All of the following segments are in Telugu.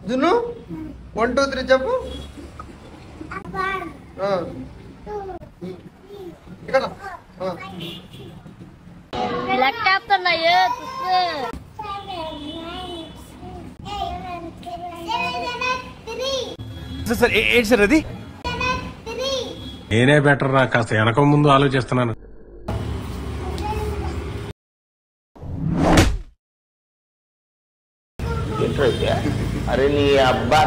జున్ను 1 2 3 చెప్పు. ఇక్కడ సార్ ఏంటి సార్ అది? నేనే బెటర్ రా, కాస్త వెనక ముందు ఆలోచిస్తున్నాను. అరే నీ అబ్బా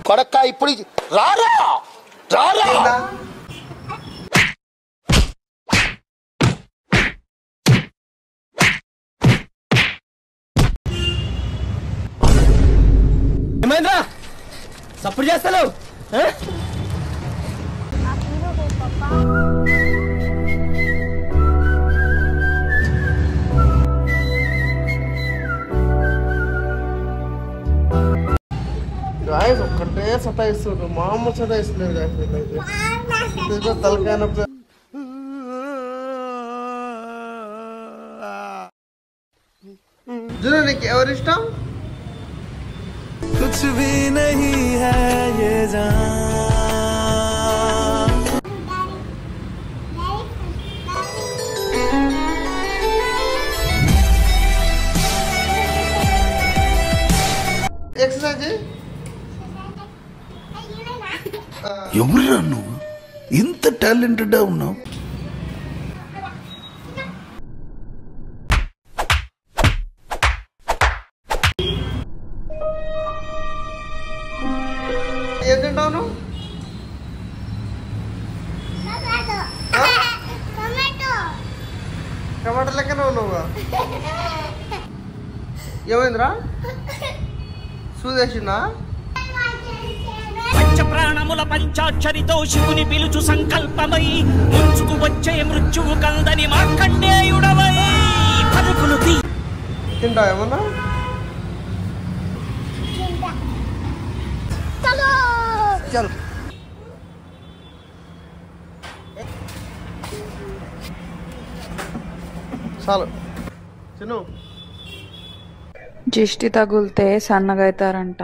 కొడక్క ఇప్పుడు రారా రారా. ఏమైందా సప్పుడు చేస్తాను? గాయస్ ఒక్కటే సతాయిస్తుంది, మామూలు సతాయిస్తున్నారు గాయస్. తలకాయ నొప్పి. జున్ను నీకు ఎవరిష్టం? कुछ भी नहीं है ये जान. ఎక్సర్సైజ్ ఎవరురా నువ్వు ఇంత టాలెంటెడ్ ఉన్నావు? ఏం తింటావు నువ్వు? టమాటా లెక్కనే ఉన్నావుగా. ఏమైందిరా? సూదేసిందా? పంచ ప్రాణముల పంచాక్షరితో శివుని పిలుచు సంకల్పమై ముంచుకు వచ్చే మృత్యువు కందని మార్కండేయుడవై పలుకులు తింటావు ఏమన్నా? చల్ చాలు తిను. దిష్టి తగులితే సన్నగైతారంట.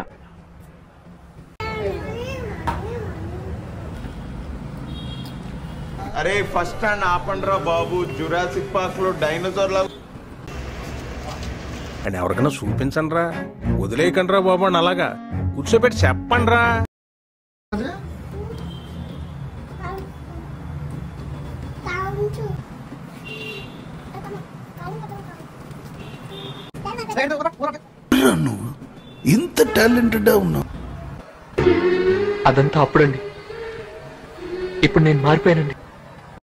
అరే ఫస్ట్ స్టాండ్ ఆపండ్రా బాబు, జురాసిక్ పార్క్ లో డైనోసార్ లా. అండ్ ఎవరికైనా చూపించండి రా, వదిలేయకండి రా బాబు అని అలాగా కూర్చోబెట్టి చెప్పండి రా. నువ్వు ఇంత టాలెంటెడ్ ఉన్నావు? అదంతా అప్పుడండి, ఇప్పుడు నేను మారిపోయానండి.